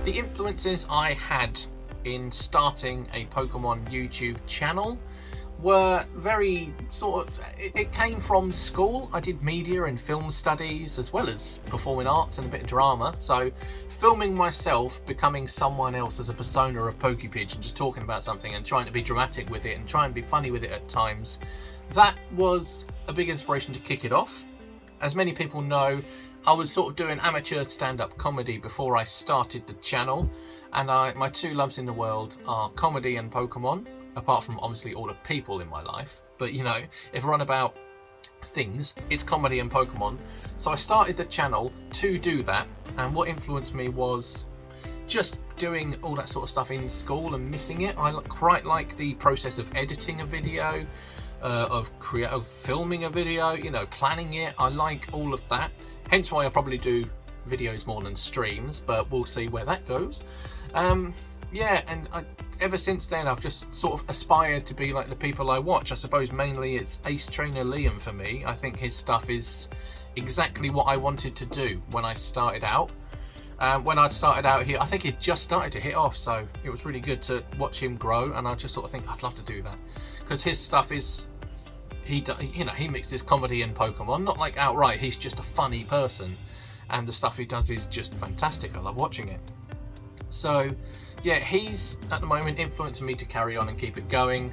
The influences I had in starting a Pokemon YouTube channel were very it came from school. I did media and film studies as well as performing arts and a bit of drama, so filming myself becoming someone else as a persona of PokéPidge and just talking about something and trying to be dramatic with it and try and be funny with it at times, that was a big inspiration to kick it off. As many people know, I was sort of doing amateur stand-up comedy before I started the channel, and my two loves in the world are comedy and Pokemon, apart from obviously all the people in my life. But you know, if we're on about things, it's comedy and Pokemon. So I started the channel to do that, and what influenced me was just doing all that sort of stuff in school and missing it. I quite like the process of editing a video, of filming a video, you know, planning it. I like all of that. Hence why I probably do videos more than streams, but we'll see where that goes. Yeah, and ever since then I've just sort of aspired to be like the people I watch. I suppose mainly it's Ace Trainer Liam for me. I think his stuff is exactly what I wanted to do when I started out. When I started out here, I think it just started to hit off, so it was really good to watch him grow, and I just sort of think I'd love to do that. Because his stuff is, he mixes comedy and Pokemon, not like outright, he's just a funny person, and the stuff he does is just fantastic. I love watching it. So yeah, he's at the moment influencing me to carry on and keep it going,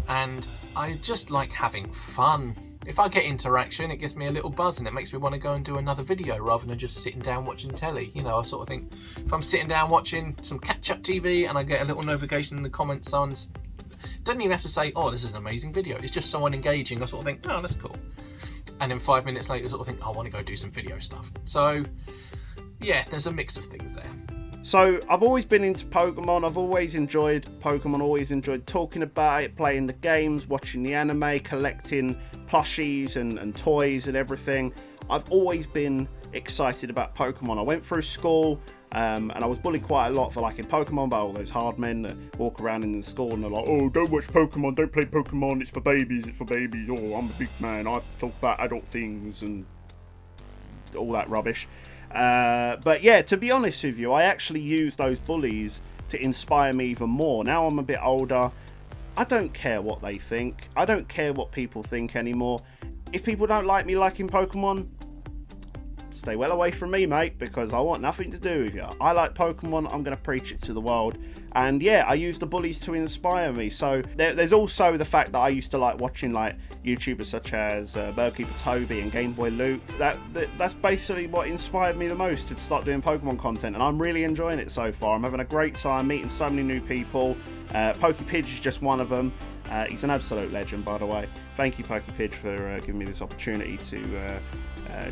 and I just like having fun. If I get interaction, it gives me a little buzz and it makes me want to go and do another video rather than just sitting down watching telly. You know, I sort of think if I'm sitting down watching some catch-up TV and I get a little notification in the comments, someone's doesn't even have to say, oh, this is an amazing video. It's just someone engaging. I sort of think, oh, that's cool. And then 5 minutes later, I sort of think, oh, I want to go do some video stuff. So yeah, there's a mix of things there. So I've always been into Pokemon. I've always enjoyed Pokemon, always enjoyed talking about it, playing the games, watching the anime, collecting plushies and toys and everything. I've always been excited about Pokemon. I went through school and I was bullied quite a lot for liking Pokemon by all those hard men that walk around in the school and they're like, oh, don't watch Pokemon, don't play Pokemon, it's for babies, oh, I'm a big man, I talk about adult things and all that rubbish. But yeah, to be honest with you, I actually use those bullies to inspire me even more. Now I'm a bit older, I don't care what they think. I don't care what people think anymore. If people don't like me liking Pokemon, stay well away from me, mate, because I want nothing to do with you. I like Pokemon, I'm going to preach it to the world. And yeah, I use the bullies to inspire me. So there's also the fact that I used to like watching like YouTubers such as Birdkeeper Toby and Game Boy Luke. That's basically what inspired me the most to start doing Pokemon content, and I'm really enjoying it so far. I'm having a great time, meeting so many new people. PokéPidge is just one of them. He's an absolute legend, by the way. Thank you, PokéPidge, for giving me this opportunity to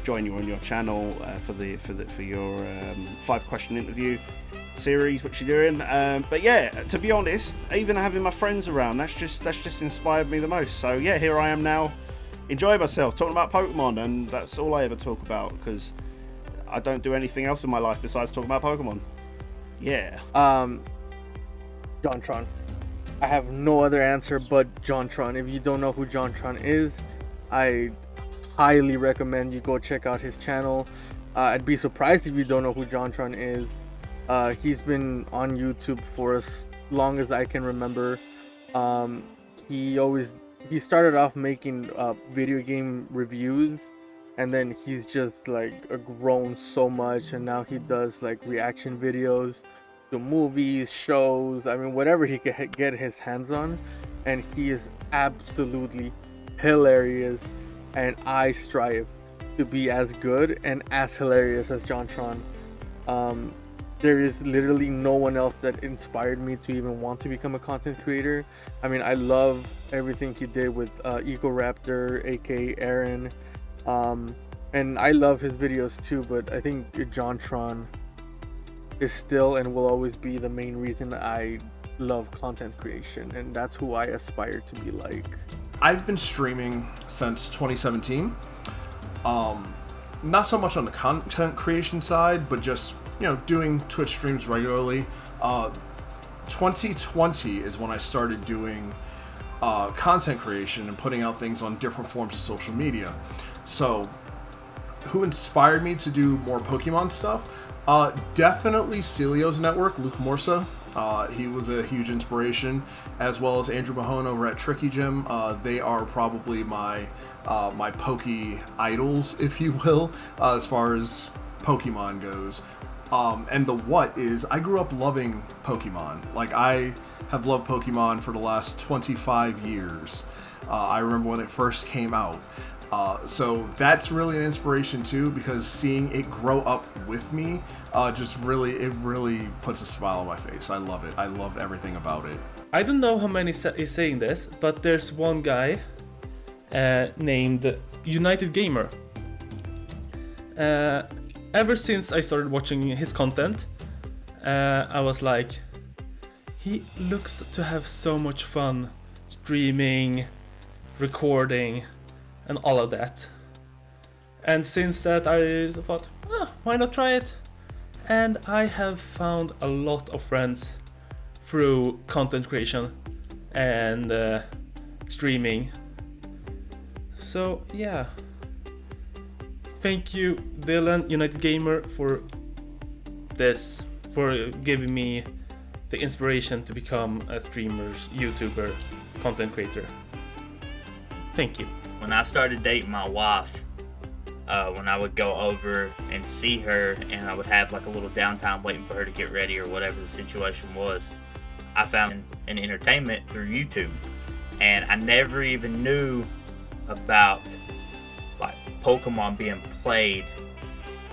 join you on your channel for your 5-question interview series, which you're doing. But yeah, to be honest, even having my friends around, that's just inspired me the most. So yeah, here I am now, enjoying myself, talking about Pokemon, and that's all I ever talk about because I don't do anything else in my life besides talking about Pokemon. Yeah. JonTron. I have no other answer but JonTron. If you don't know who JonTron is, I highly recommend you go check out his channel. I'd be surprised if you don't know who JonTron is. He's been on YouTube for as long as I can remember. He started off making video game reviews, and then he's just like grown so much, and now he does like reaction videos to movies, shows, I mean whatever he can get his hands on, and he is absolutely hilarious, and I strive to be as good and as hilarious as JonTron. There is literally no one else that inspired me to even want to become a content creator. I mean, I love everything he did with Ecoraptor, aka Aaron, and I love his videos too, but I think JonTron is still and will always be the main reason I love content creation, and that's who I aspire to be like. I've been streaming since 2017. Not so much on the content creation side, but just, you know, doing Twitch streams regularly. 2020 is when I started doing content creation and putting out things on different forms of social media. So who inspired me to do more Pokemon stuff, definitely Celio's network, Luke Morsa. He was a huge inspiration, as well as Andrew Mahone over at Tricky Gym. They are probably my Poke idols, if you will, as far as Pokemon goes. And the what is, I grew up loving Pokemon. Like, I have loved Pokemon for the last 25 years. I remember when it first came out. So that's really an inspiration too, because seeing it grow up with me, it really puts a smile on my face. I love it. I love everything about it. I don't know how many is saying this, but there's one guy named United Gamer. Ever since I started watching his content, I was like, he looks to have so much fun streaming, recording, and all of that. And since that, I thought, why not try it? And I have found a lot of friends through content creation and streaming. So yeah, thank you, Dylan, United Gamer, for this, for giving me the inspiration to become a streamer, YouTuber, content creator. Thank you. When I started dating my wife, when I would go over and see her, and I would have like a little downtime waiting for her to get ready or whatever the situation was, I found an entertainment through YouTube. And I never even knew about like Pokemon being played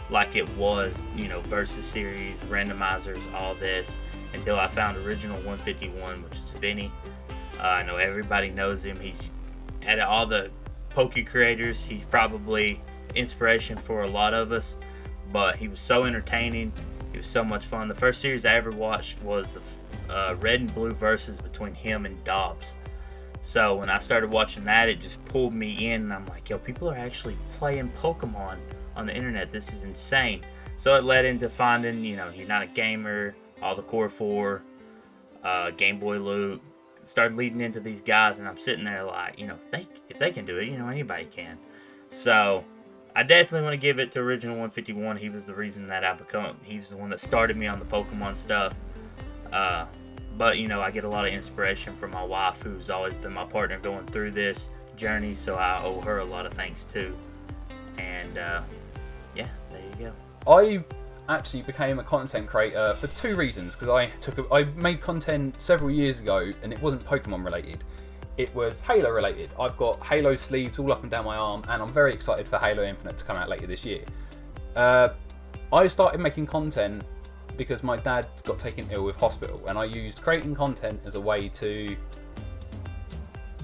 like it was, versus series, randomizers, all this, until I found Original 151, which is Vinny. I know everybody knows him. He's out of all the Poke creators, he's probably inspiration for a lot of us, but he was so entertaining. He was so much fun. The first series I ever watched was the Red and Blue versus between him and Dobbs. So when I started watching that, it just pulled me in, and I'm like, yo, people are actually playing Pokemon on the internet. This is insane. So it led into finding, You're Not a Gamer, all the Core 4, Game Boy Loot. Started leading into these guys, and I'm sitting there like, if they can do it, anybody can. So I definitely want to give it to Original 151. He was the reason that he was the one that started me on the Pokemon stuff. But I get a lot of inspiration from my wife, who's always been my partner going through this journey, so I owe her a lot of thanks too. And yeah, there you go. I actually became a content creator for two reasons, because I made content several years ago, and it wasn't Pokemon related. It was Halo related. I've got Halo sleeves all up and down my arm, and I'm very excited for Halo Infinite to come out later this year. I started making content because my dad got taken ill with hospital, and I used creating content as a way to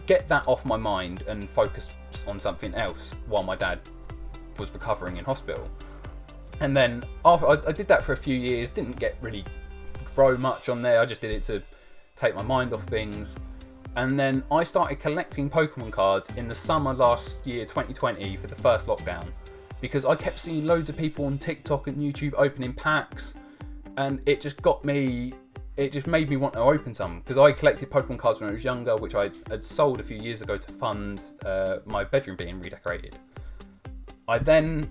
get that off my mind and focus on something else while my dad was recovering in hospital. And then after I did that for a few years, didn't really grow much on there. I just did it to take my mind off things. And then I started collecting Pokemon cards in the summer last year, 2020, for the first lockdown, because I kept seeing loads of people on TikTok and YouTube opening packs, and it just made me want to open some, because I collected Pokemon cards when I was younger, which I had sold a few years ago to fund my bedroom being redecorated. I then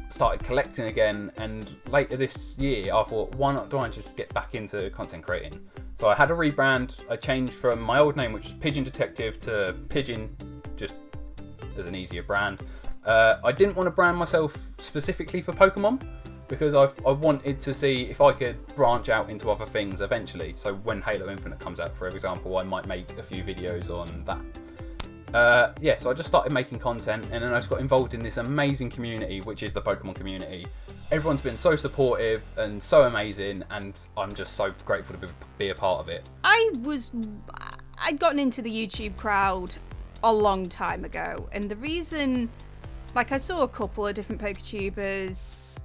started collecting again, and later this year I thought, why not do I just get back into content creating? So I had a rebrand. I changed from my old name, which was Pigeon Detective, to Pigeon, just as an easier brand. I didn't want to brand myself specifically for Pokemon, because I wanted to see if I could branch out into other things eventually. So when Halo Infinite comes out, for example, I might make a few videos on that. So I just started making content, and then I just got involved in this amazing community, which is the Pokemon community. Everyone's been so supportive and so amazing, and I'm just so grateful to be a part of it. I'd gotten into the YouTube crowd a long time ago, and the reason, I saw a couple of different PokéTubers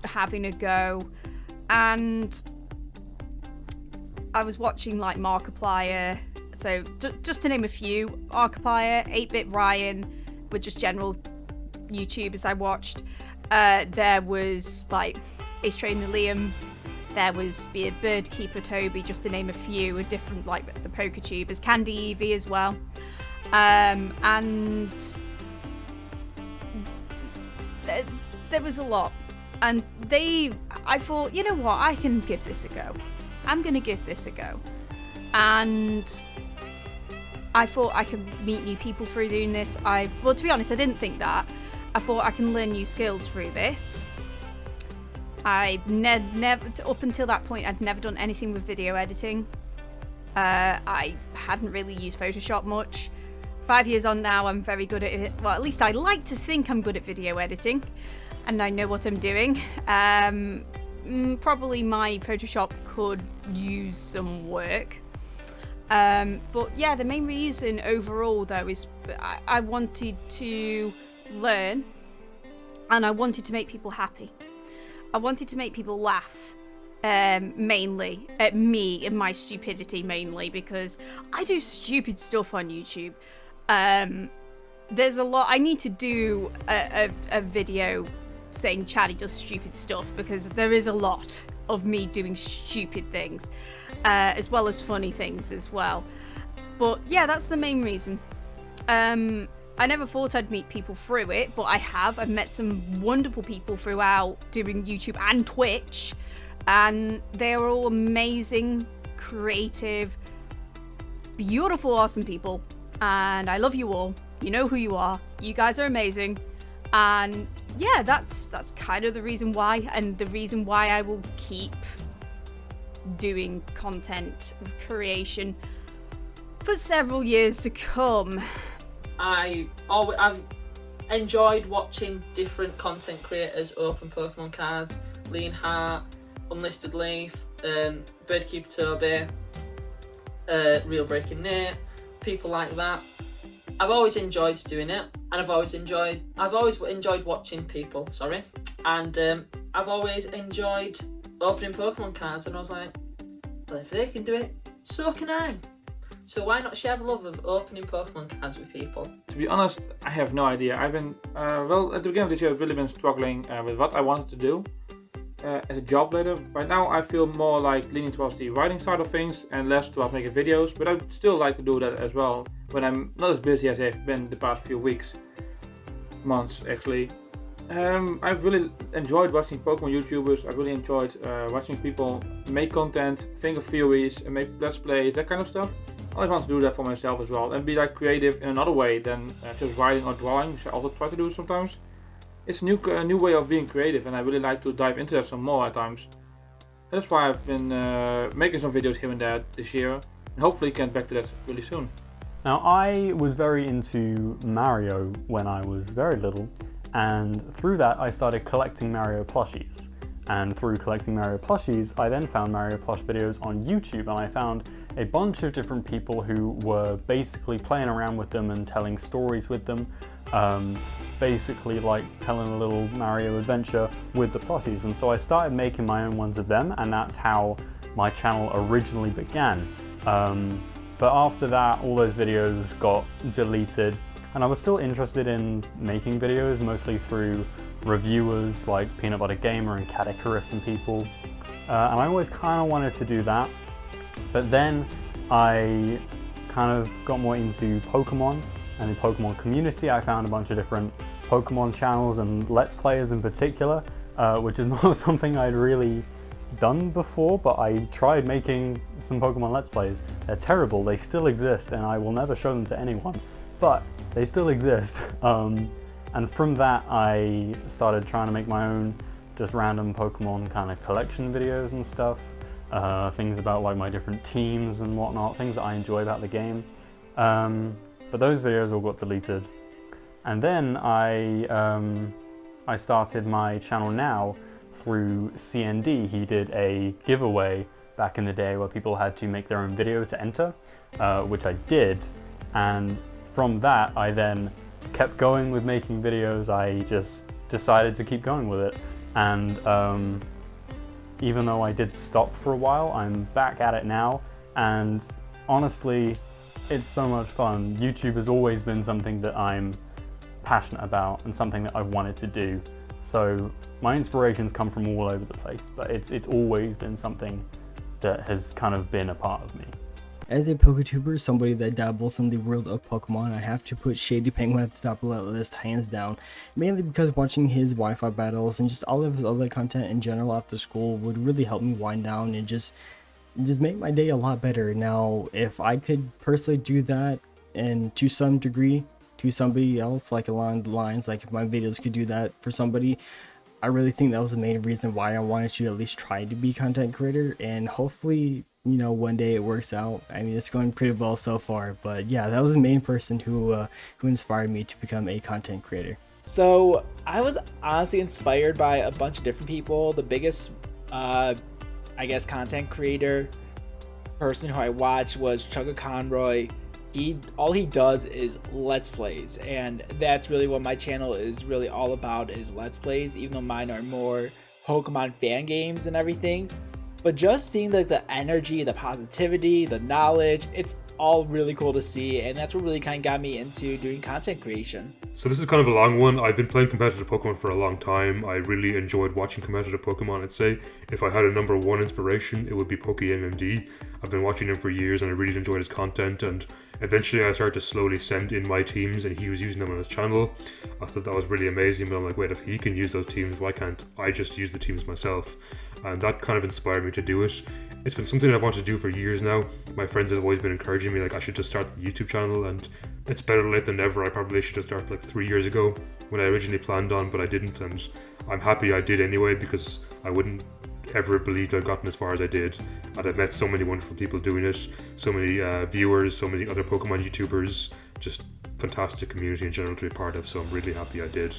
having a go, and I was watching Markiplier. So just to name a few, Markiplier, 8-Bit Ryan, were just general YouTubers I watched. There was Ace Trainer Liam, there was Birdkeeper Toby, just to name a few, of different the PokéTubers, Candy Eevee as well. And there was a lot. And I thought, you know what, I can give this a go. I'm going to give this a go. And I thought I could meet new people through doing this. Well, to be honest, I didn't think that. I thought I can learn new skills through this. I've never, up until that point, I'd never done anything with video editing. I hadn't really used Photoshop much. 5 years on now, I'm very good at it. Well, at least I like to think I'm good at video editing, and I know what I'm doing. Probably my Photoshop could use some work. But yeah, the main reason overall though is I wanted to learn, and I wanted to make people happy. I wanted to make people laugh, mainly at me and my stupidity, mainly because I do stupid stuff on YouTube. There's a lot. I need to do a video saying Chatty does stupid stuff, because there is a lot of me doing stupid things, as well as funny things as well. But yeah, that's the main reason. I never thought I'd meet people through it, but I have. I've met some wonderful people throughout doing YouTube and Twitch, and they're all amazing, creative, beautiful, awesome people. And I love you all. You know who you are. You guys are amazing. And yeah, that's kind of the reason why, and the reason why I will keep doing content creation for several years to come. I've enjoyed watching different content creators open Pokemon cards. Leonhart, Unlisted Leaf, Birdkeeper Toby, Real Breaking Nate, people like that. I've always enjoyed doing it, and I've always enjoyed watching people, and I've always enjoyed opening Pokemon cards, and I was like, well, if they can do it, so can I. So why not share the love of opening Pokemon cards with people? To be honest, I have no idea. I've been, well, at the beginning of this year, I've really been struggling with what I wanted to do as a job later. Right now, I feel more like leaning towards the writing side of things and less towards making videos, but I would still like to do that as well when I'm not as busy as I've been the past few weeks, months actually. I've really enjoyed watching Pokemon YouTubers. I've really enjoyed watching people make content, think of theories, and make let's plays, that kind of stuff. I always want to do that for myself as well, and be like creative in another way than just writing or drawing, which I also try to do sometimes. It's a new way of being creative, and I really like to dive into that some more at times. That's why I've been making some videos here and there this year, and hopefully get back to that really soon. Now, I was very into Mario when I was very little, and through that I started collecting Mario plushies. And through collecting Mario plushies, I then found Mario plush videos on YouTube, and I found a bunch of different people who were basically playing around with them and telling stories with them, basically like telling a little Mario adventure with the plushies. And so I started making my own ones of them, and that's how my channel originally began. But after that, all those videos got deleted, and I was still interested in making videos, mostly through reviewers like Peanut Butter Gamer and Cat Icarus and people, and I always kind of wanted to do that. But then I kind of got more into Pokemon and the Pokemon community. I found a bunch of different Pokemon channels and Let's Players in particular, which is not something I'd really done before, but I tried making some Pokemon Let's Plays. They're terrible, they still exist, and I will never show them to anyone, but they still exist. And from that, I started trying to make my own just random Pokemon kind of collection videos and stuff. Things about like my different teams and whatnot, things that I enjoy about the game. But those videos all got deleted. And then I started my channel now through CND. He did a giveaway back in the day where people had to make their own video to enter, which I did. And from that, I then kept going with making videos. I just decided to keep going with it, and even though I did stop for a while, I'm back at it now, and honestly, it's so much fun. YouTube has always been something that I'm passionate about and something that I've wanted to do, so my inspirations come from all over the place, but it's always been something that has kind of been a part of me. As a PokéTuber, somebody that dabbles in the world of Pokemon, I have to put Shady Penguin at the top of that list hands down, mainly because watching his Wi-Fi battles and just all of his other content in general after school would really help me wind down and just make my day a lot better. Now, if I could personally do that, and to some degree to somebody else, like along the lines, like if my videos could do that for somebody, I really think that was the main reason why I wanted to at least try to be a content creator, and hopefully, you know, one day it works out. I mean, it's going pretty well so far, but yeah, that was the main person who inspired me to become a content creator. So I was honestly inspired by a bunch of different people. The biggest, I guess, content creator person who I watched was Chugga Conroy. All he does is Let's Plays, and that's really what my channel is really all about, is Let's Plays, even though mine are more Pokemon fan games and everything. But just seeing like the energy, the positivity, the knowledge, it's all really cool to see, and that's what really kind of got me into doing content creation. So this is kind of a long one. I've been playing competitive Pokemon for a long time. I really enjoyed watching competitive Pokemon. I'd say if I had a number one inspiration, it would be PokéMMD. I've been watching him for years and I really enjoyed his content, and eventually I started to slowly send in my teams and he was using them on his channel. I thought that was really amazing, but I'm like, wait, if he can use those teams, why can't I just use the teams myself? And that kind of inspired me to do it. It's been something I've wanted to do for years now. My friends have always been encouraging me, like I should just start the YouTube channel, and it's better late than never. I probably should have started like 3 years ago when I originally planned on, but I didn't, and I'm happy I did anyway, because I wouldn't ever believed I'd gotten as far as I did, and I've met so many wonderful people doing it, so many viewers, so many other Pokemon YouTubers, just fantastic community in general to be part of, so I'm really happy I did.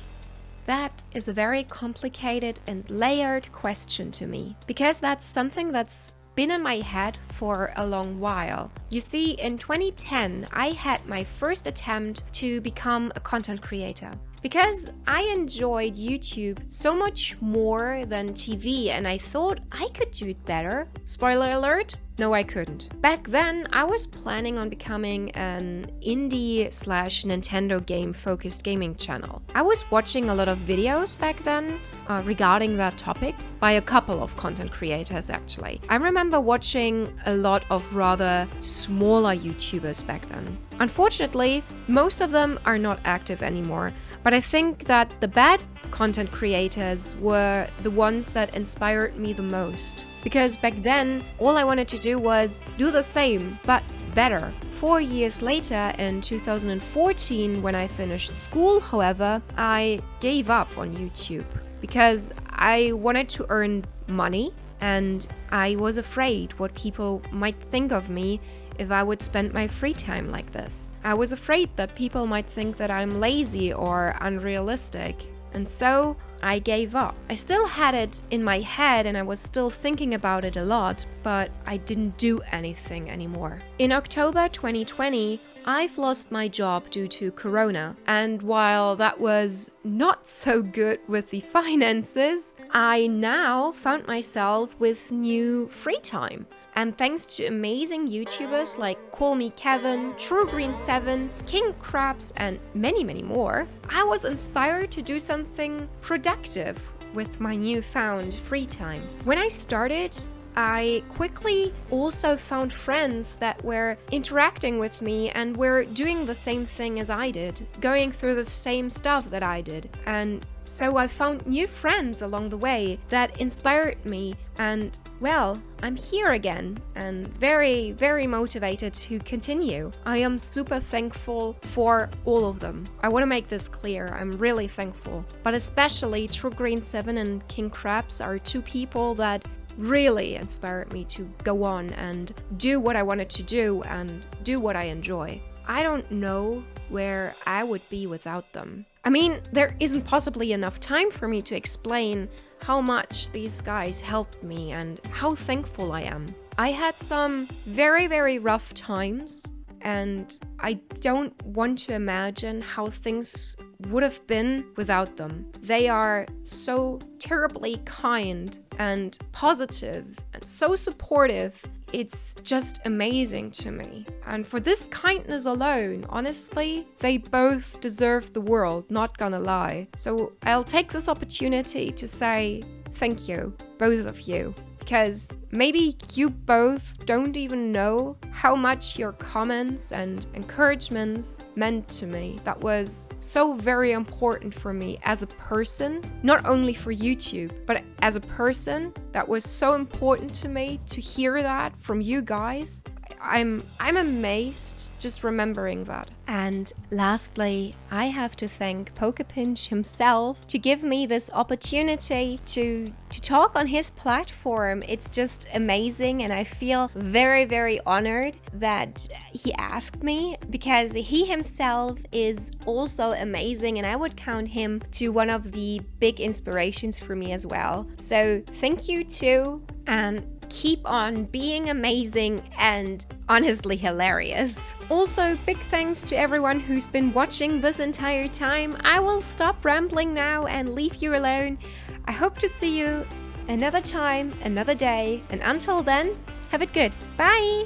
That is a very complicated and layered question to me, because that's something that's been in my head for a long while. You see, in 2010, I had my first attempt to become a content creator. Because I enjoyed YouTube so much more than TV, and I thought I could do it better. Spoiler alert, no I couldn't. Back then, I was planning on becoming an indie/Nintendo game focused gaming channel. I was watching a lot of videos back then regarding that topic by a couple of content creators actually. I remember watching a lot of rather smaller YouTubers back then. Unfortunately, most of them are not active anymore, but I think that the bad content creators were the ones that inspired me the most. Because back then, all I wanted to do was do the same, but better. 4 years later, in 2014, when I finished school, however, I gave up on YouTube because I wanted to earn money and I was afraid what people might think of me if I would spend my free time like this. I was afraid that people might think that I'm lazy or unrealistic, and so I gave up. I still had it in my head and I was still thinking about it a lot, but I didn't do anything anymore. In October 2020, I've lost my job due to Corona, and while that was not so good with the finances, I now found myself with new free time. And thanks to amazing YouTubers like Call Me Kevin, TrueGreen7, King Krabz, and many more, I was inspired to do something productive with my newfound free time. When I started, I quickly also found friends that were interacting with me and were doing the same thing as I did, going through the same stuff that I did. And so I found new friends along the way that inspired me, and well, I'm here again and very motivated to continue. I am super thankful for all of them. I want to make this clear, I'm really thankful. But especially TrueGreen7 and King Krabz are two people that really inspired me to go on and do what I wanted to do and do what I enjoy. I don't know where I would be without them. I mean, there isn't possibly enough time for me to explain how much these guys helped me and how thankful I am. I had some very rough times, and I don't want to imagine how things would have been without them. They are so terribly kind and positive and so supportive. It's just amazing to me. And for this kindness alone, honestly, they both deserve the world, not gonna lie. So I'll take this opportunity to say thank you, both of you. because maybe you both don't even know how much your comments and encouragements meant to me. That was so very important for me as a person, not only for YouTube, but as a person. That was so important to me to hear that from you guys. I'm amazed just remembering that. And lastly, I have to thank PokéPidge himself to give me this opportunity to talk on his platform. It's just amazing, and I feel very, very honored that he asked me, because he himself is also amazing, and I would count him to one of the big inspirations for me as well. So thank you too, and keep on being amazing and honestly hilarious. Also, big thanks to everyone who's been watching this entire time. I will stop rambling now and leave you alone. I hope to see you another time, another day, and until then, have it good. Bye!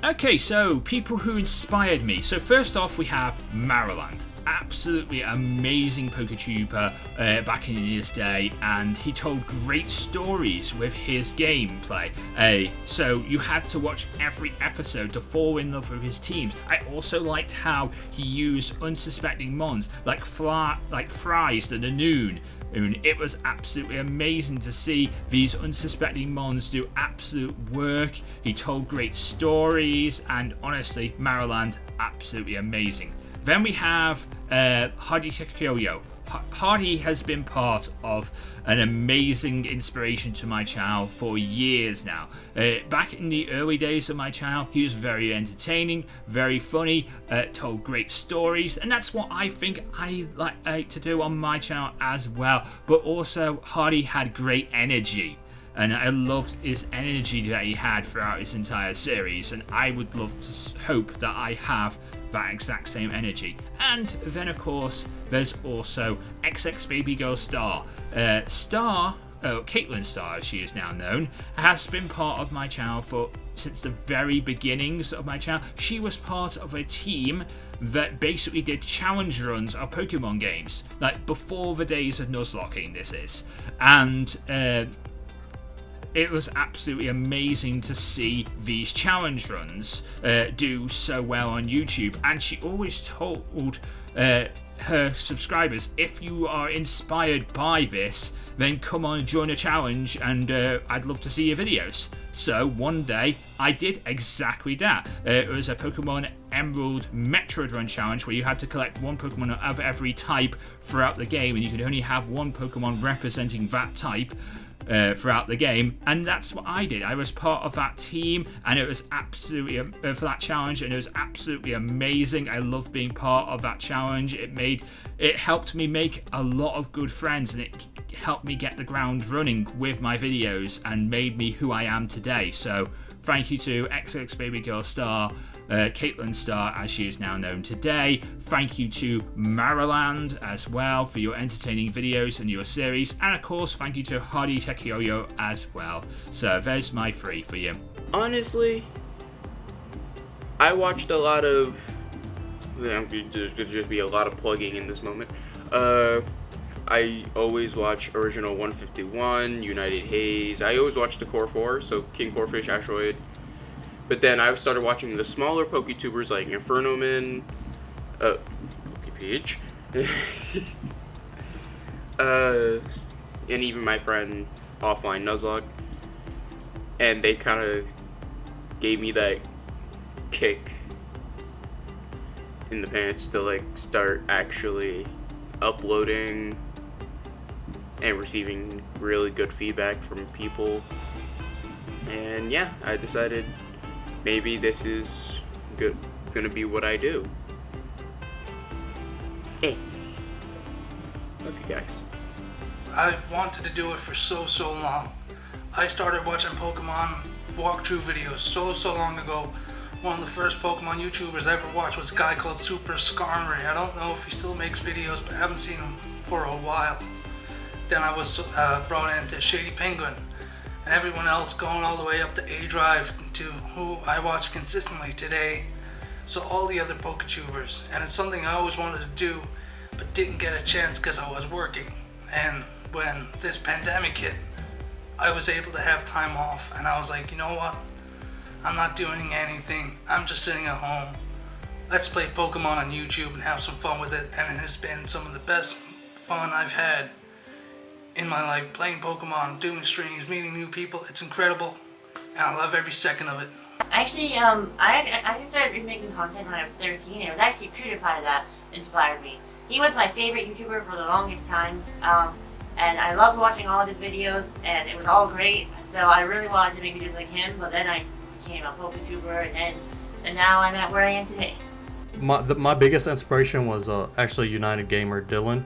Okay, so people who inspired me. So first off, we have Maryland. Absolutely amazing PokéTuber back in his day, and he told great stories with his gameplay. So you had to watch every episode to fall in love with his teams. I also liked how he used unsuspecting mons like Fries the Minun. It was absolutely amazing to see these unsuspecting mons do absolute work. He told great stories, and honestly, Maryland, absolutely amazing. Then we have Chatty Chatot. Hardy has been part of an amazing inspiration to my channel for years now. Back in the early days of my channel, he was very entertaining, very funny, told great stories, and that's what I think I like to do on my channel as well. But also, Hardy had great energy, and I loved his energy that he had throughout his entire series, and I would love to hope that I have that exact same energy. And then of course there's also XX Baby Girl Star. Caitlin Star, as she is now known, has been part of my channel since the very beginnings of my channel. She was part of a team that basically did challenge runs of Pokemon games, like before the days of Nuzlocking, this is. And it was absolutely amazing to see these challenge runs do so well on YouTube. And she always told her subscribers, if you are inspired by this, then come on and join a challenge, and I'd love to see your videos. So one day I did exactly that. It was a Pokemon Emerald Metroid Run challenge where you had to collect one Pokemon of every type throughout the game, and you could only have one Pokemon representing that type throughout the game, and that's what I did. I was part of that team, and it was absolutely for that challenge, and it was absolutely amazing. I loved being part of that challenge. It helped me make a lot of good friends, and it helped me get the ground running with my videos and made me who I am today. So thank you to XX Baby Girl Star, Caitlin Star, as she is now known today. Thank you to Maryland as well for your entertaining videos and your series. And of course, thank you to Chatty Chatot as well. So there's my 3 for you. Honestly, I watched a lot of... There's going to just be a lot of plugging in this moment. I always watch Original 151, United Haze. I always watch the Core 4, so King Corfish, Asteroid. But then I started watching the smaller PokéTubers like Infernoman, PokéPidge, and even my friend Offline Nuzlocke. And they kind of gave me that kick in the pants to like start actually uploading and receiving really good feedback from people. And yeah, I decided maybe this is gonna be what I do. Hey, love you guys. I've wanted to do it for so long. I started watching Pokemon walkthrough videos so long ago. One of the first Pokemon YouTubers I ever watched was a guy called Super Skarmory. I don't know if he still makes videos, but I haven't seen him for a while. Then I was brought into Shady Penguin, and everyone else going all the way up to A-Drive to who I watch consistently today. So all the other PokéTubers, and it's something I always wanted to do, but didn't get a chance because I was working. And when this pandemic hit, I was able to have time off, and I was like, you know what? I'm not doing anything. I'm just sitting at home. Let's play Pokemon on YouTube and have some fun with it. And it has been some of the best fun I've had in my life, playing Pokemon, doing streams, meeting new people. It's incredible, and I love every second of it. Actually, I just started making content when I was 13. It was actually PewDiePie that inspired me. He was my favorite YouTuber for the longest time, and I loved watching all of his videos, and it was all great. So I really wanted to make videos like him, but then I became a PokéTuber, and now I'm at where I am today. My biggest inspiration was actually United Gamer Dylan.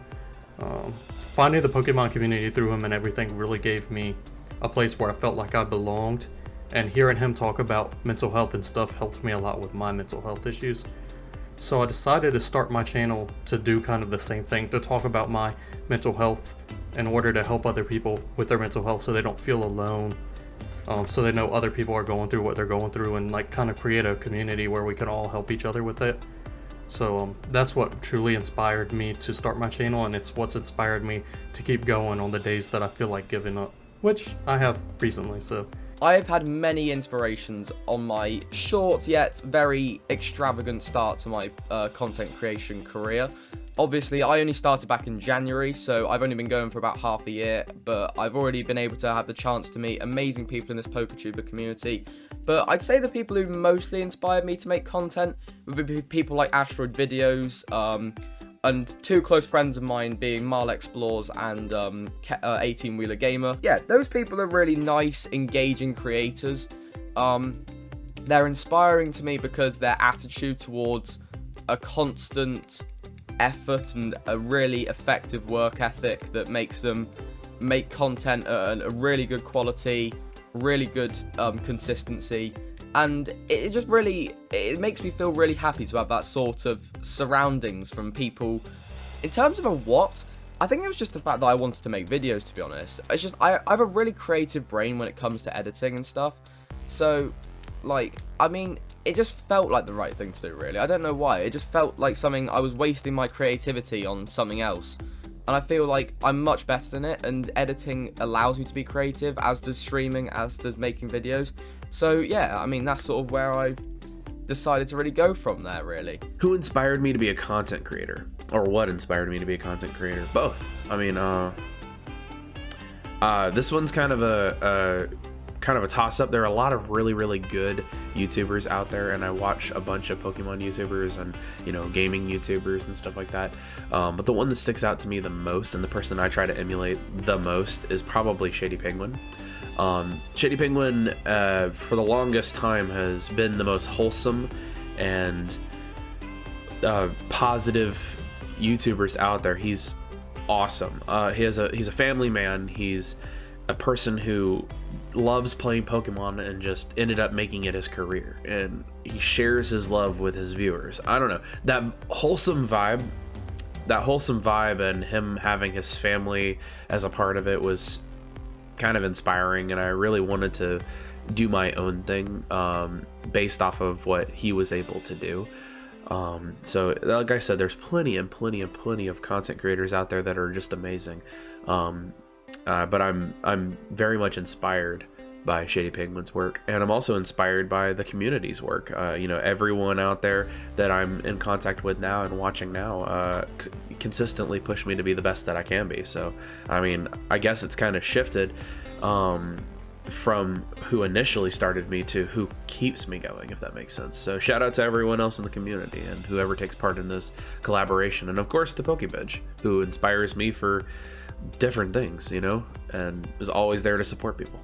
Finding the Pokemon community through him and everything really gave me a place where I felt like I belonged, and hearing him talk about mental health and stuff helped me a lot with my mental health issues. So I decided to start my channel to do kind of the same thing, to talk about my mental health in order to help other people with their mental health so they don't feel alone, so they know other people are going through what they're going through, and like kind of create a community where we can all help each other with it. So that's what truly inspired me to start my channel, and it's what's inspired me to keep going on the days that I feel like giving up, which I have recently. So I've had many inspirations on my short yet very extravagant start to my content creation career. Obviously, I only started back in January, so I've only been going for about half a year, but I've already been able to have the chance to meet amazing people in this PokéTuber community. But I'd say the people who mostly inspired me to make content would be people like Asteroid Videos, and two close friends of mine being Marl Explores and 18-Wheeler Gamer. Yeah, those people are really nice, engaging creators. They're inspiring to me because their attitude towards a constant effort and a really effective work ethic that makes them make content at a really good quality, really good consistency, and it just really, it makes me feel really happy to have that sort of surroundings from people. In terms of a what, I think it was just the fact that I wanted to make videos, to be honest. It's just, I have a really creative brain when it comes to editing and stuff, so like, I mean, it just felt like the right thing to do, really. I don't know why, it just felt like something, I was wasting my creativity on something else. And I feel like I'm much better than it, and editing allows me to be creative, as does streaming, as does making videos. So yeah, I mean, that's sort of where I decided to really go from there, really. Who inspired me to be a content creator? Or what inspired me to be a content creator? Both. I mean, this one's kind of a toss-up. There are a lot of really good YouTubers out there, and I watch a bunch of Pokemon YouTubers and, you know, gaming YouTubers and stuff like that. But the one that sticks out to me the most, and the person I try to emulate the most, is probably Shady Penguin. Shady Penguin, for the longest time, has been the most wholesome and positive YouTubers out there. He's awesome. He's a family man. He's a person who loves playing Pokemon and just ended up making it his career, and he shares his love with his viewers. I don't know, that wholesome vibe and him having his family as a part of it was kind of inspiring, and I really wanted to do my own thing based off of what he was able to do. So like I said, there's plenty of content creators out there that are just amazing. But I'm very much inspired by Shady Penguin's work, and I'm also inspired by the community's work. You know, everyone out there that I'm in contact with now and watching now consistently push me to be the best that I can be. So, I mean, I guess it's kind of shifted from who initially started me to who keeps me going, if that makes sense. So shout out to everyone else in the community and whoever takes part in this collaboration, and of course to PokéPidge, who inspires me for different things, you know, and is always there to support people.